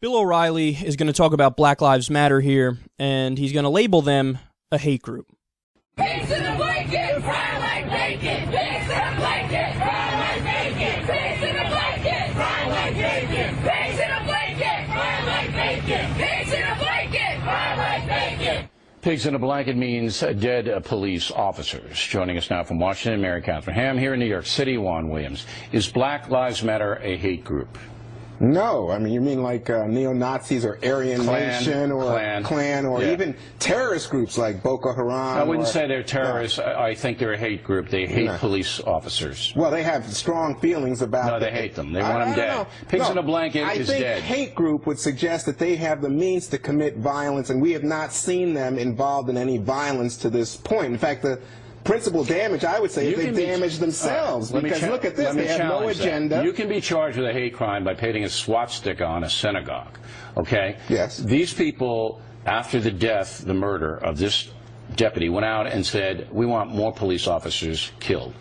Bill O'Reilly is going to talk about Black Lives Matter here, and he's going to label them a hate group. Pigs in a blanket, fry like bacon. Pigs in a blanket, fry like bacon. Pigs in a blanket, fry like bacon. Pigs in a blanket, fry like bacon. Pigs in a blanket, fry like bacon. Pigs in a blanket means dead police officers. Joining us now from Washington, Mary Catherine Ham. Here in New York City, Juan Williams. Is Black Lives Matter a hate group? No, I mean, you mean like neo-Nazis or Aryan Nation or Klan or even terrorist groups like Boko Haram? I wouldn't say they're terrorists. I think they're a hate group. They hate police officers. Well, they have strong feelings about... No, they hate them. They want them dead. Pigs in a blanket is dead. I think hate group would suggest that they have the means to commit violence, and we have not seen them involved in any violence to this point. In fact, the principal damage, I would say, is they damage themselves. Because look at this, they have no agenda. You can be charged with a hate crime by painting a swastika on a synagogue, okay? Yes. These people, after the death, the murder of this deputy, went out and said, we want more police officers killed.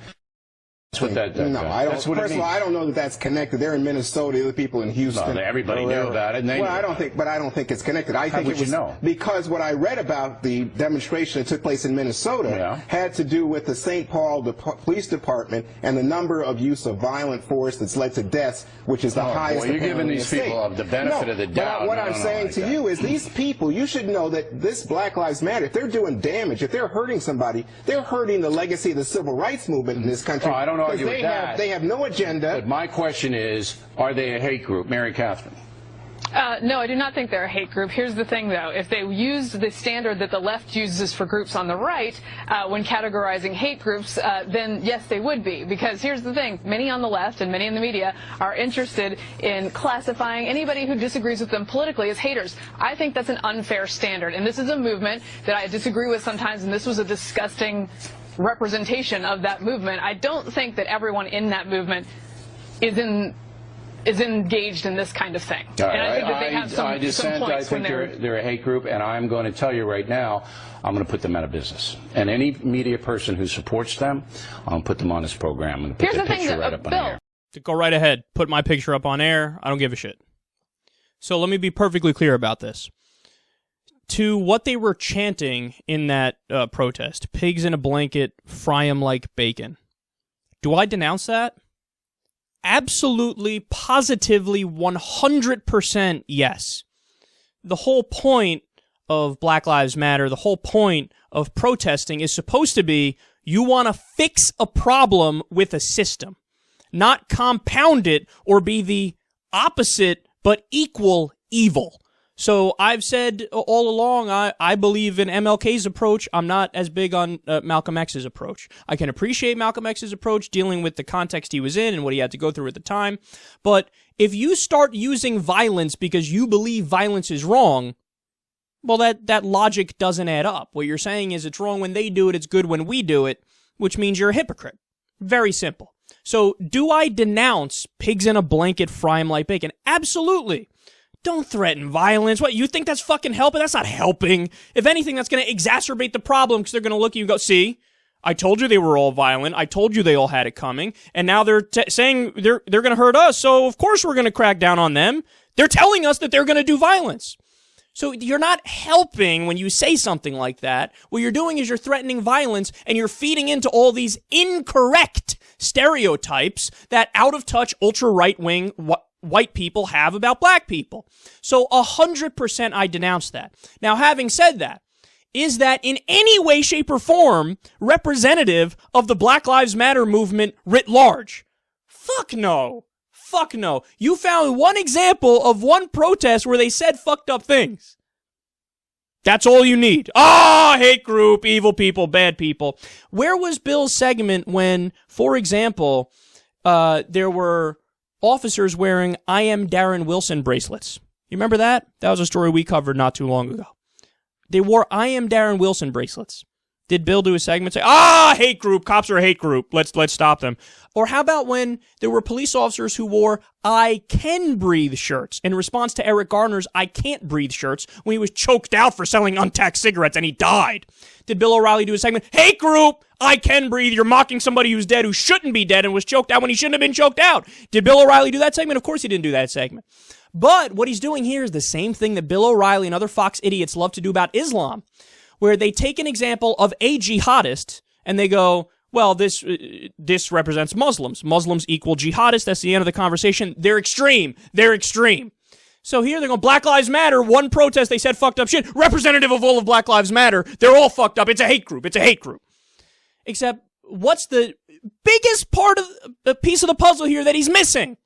That's what that no, I don't. First of all, I don't know that that's connected. They're in Minnesota. The other people in Houston. No, everybody knew about it. Well, I don't think it's connected. I think it was because what I read about the demonstration that took place in Minnesota had to do with the St. Paul Police Department and the number of use of violent force that's led to deaths, which is the highest. You're giving these people the benefit of the doubt. But what I'm saying to you is these people. You should know that this Black Lives Matter. If they're doing damage, if they're hurting somebody, they're hurting the legacy of the civil rights movement in this country. I don't argue with that. They have no agenda. But my question is, are they a hate group? Mary Catherine. No, I do not think they're a hate group. Here's the thing, though. If they use the standard that the left uses for groups on the right when categorizing hate groups, then yes, they would be. Because here's the thing. Many on the left and many in the media are interested in classifying anybody who disagrees with them politically as haters. I think that's an unfair standard. And this is a movement that I disagree with sometimes, and this was a disgusting representation of that movement. I don't think that everyone in that movement is engaged in this kind of thing. And I think that they have some points. I think they're a hate group, and I'm going to tell you right now, I'm going to put them out of business. And any media person who supports them, I'm going to put them on this program. I'm going to put their picture right up on air. Go right ahead. Put my picture up on air. I don't give a shit. So let me be perfectly clear about this. To what they were chanting in that protest, pigs in a blanket, fry 'em like bacon. Do I denounce that? Absolutely, positively, 100% yes. The whole point of Black Lives Matter, the whole point of protesting is supposed to be you want to fix a problem with a system, not compound it or be the opposite but equal evil. So I've said all along, I believe in MLK's approach. I'm not as big on Malcolm X's approach. I can appreciate Malcolm X's approach dealing with the context he was in and what he had to go through at the time. But if you start using violence because you believe violence is wrong, well, that logic doesn't add up. What you're saying is it's wrong when they do it, it's good when we do it, which means you're a hypocrite. Very simple. So do I denounce pigs in a blanket, fry 'em like bacon? Absolutely. Don't threaten violence. What, you think that's fucking helping? That's not helping. If anything, that's going to exacerbate the problem because they're going to look at you and go, see, I told you they were all violent. I told you they all had it coming. And now they're saying they're going to hurt us. So, of course, we're going to crack down on them. They're telling us that they're going to do violence. So you're not helping when you say something like that. What you're doing is you're threatening violence and you're feeding into all these incorrect stereotypes that out-of-touch, ultra-right-wing white people have about black people. So 100% I denounce that. Now, having said that, is that in any way, shape, or form representative of the Black Lives Matter movement writ large? Fuck no. Fuck no. You found one example of one protest where they said fucked up things. That's all you need. Hate group, evil people, bad people. Where was Bill's segment when, for example, there were officers wearing I am Darren Wilson bracelets? You remember that? That was a story we covered not too long ago. They wore I am Darren Wilson bracelets. Did Bill do a segment say, hate group, cops are a hate group, let's stop them? Or how about when there were police officers who wore I can breathe shirts in response to Eric Garner's I can't breathe shirts when he was choked out for selling untaxed cigarettes and he died? Did Bill O'Reilly do a segment, hate group, I can breathe, you're mocking somebody who's dead who shouldn't be dead and was choked out when he shouldn't have been choked out? Did Bill O'Reilly do that segment? Of course he didn't do that segment. But what he's doing here is the same thing that Bill O'Reilly and other Fox idiots love to do about Islam, where they take an example of a jihadist and they go, well, this represents Muslims. Muslims equal jihadists. That's the end of the conversation. They're extreme. They're extreme. So here they're going, Black Lives Matter, one protest, they said fucked up shit. Representative of all of Black Lives Matter. They're all fucked up. It's a hate group. It's a hate group. Except, what's the biggest part of the piece of the puzzle here that he's missing?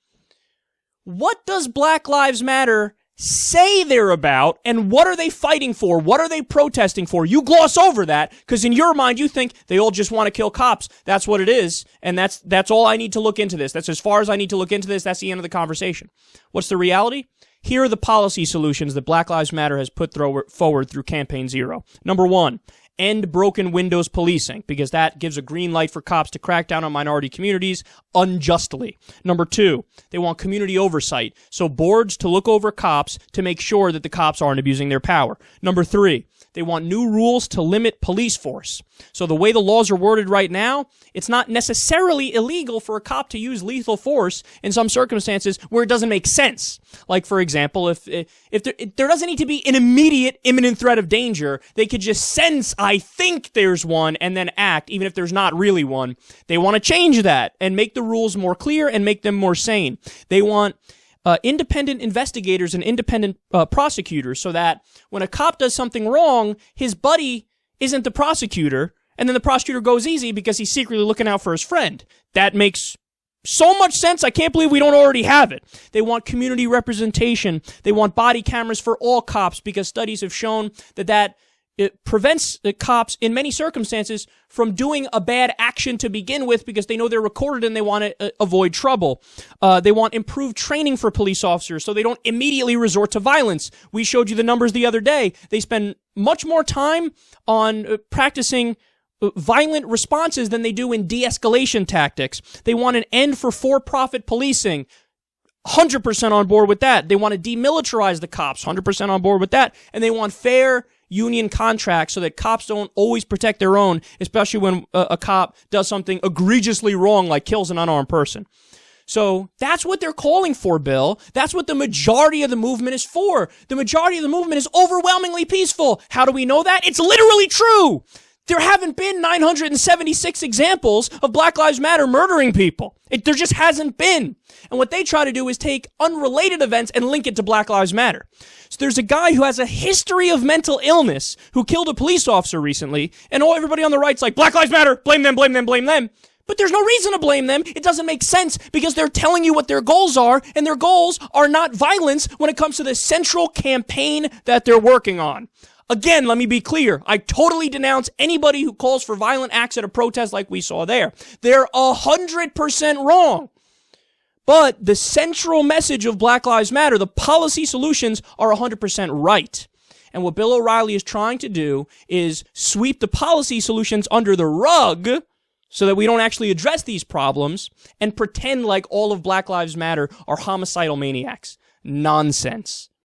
What does Black Lives Matter say they're about, and what are they fighting for? What are they protesting for? You gloss over that, because in your mind you think they all just want to kill cops. That's what it is, and that's all I need to look into this. That's as far as I need to look into this. That's the end of the conversation. What's the reality? Here are the policy solutions that Black Lives Matter has put forward through Campaign Zero. Number one, end broken windows policing, because that gives a green light for cops to crack down on minority communities unjustly. Number two, they want community oversight, so boards to look over cops to make sure that the cops aren't abusing their power. Number three, they want new rules to limit police force. So the way the laws are worded right now, it's not necessarily illegal for a cop to use lethal force in some circumstances where it doesn't make sense. Like, for example, if there doesn't need to be an immediate imminent threat of danger, they could just sense, I think there's one, and then act, even if there's not really one. They want to change that and make the rules more clear and make them more sane. They want independent investigators and independent prosecutors, so that when a cop does something wrong, his buddy isn't the prosecutor, and then the prosecutor goes easy because he's secretly looking out for his friend. That makes so much sense. I can't believe we don't already have it. They want community representation. They want body cameras for all cops, because studies have shown that it prevents the cops in many circumstances from doing a bad action to begin with, because they know they're recorded and they want to avoid trouble. They want improved training for police officers so they don't immediately resort to violence. We showed you the numbers the other day. They spend much more time on practicing violent responses than they do in de-escalation tactics. They want an end for-profit policing. 100% on board with that. They want to demilitarize the cops. 100% on board with that. And they want fair union contracts so that cops don't always protect their own, especially when a cop does something egregiously wrong, like kills an unarmed person. So that's what they're calling for, Bill. That's what the majority of the movement is for. The majority of the movement is overwhelmingly peaceful. How do we know that? It's literally true. There haven't been 976 examples of Black Lives Matter murdering people. There just hasn't been. And what they try to do is take unrelated events and link it to Black Lives Matter. So there's a guy who has a history of mental illness who killed a police officer recently, and everybody on the right's like, Black Lives Matter, blame them, blame them, blame them. But there's no reason to blame them. It doesn't make sense, because they're telling you what their goals are, and their goals are not violence when it comes to the central campaign that they're working on. Again, let me be clear. I totally denounce anybody who calls for violent acts at a protest like we saw there. They're 100% wrong. But the central message of Black Lives Matter, the policy solutions, are 100% right. And what Bill O'Reilly is trying to do is sweep the policy solutions under the rug so that we don't actually address these problems and pretend like all of Black Lives Matter are homicidal maniacs. Nonsense.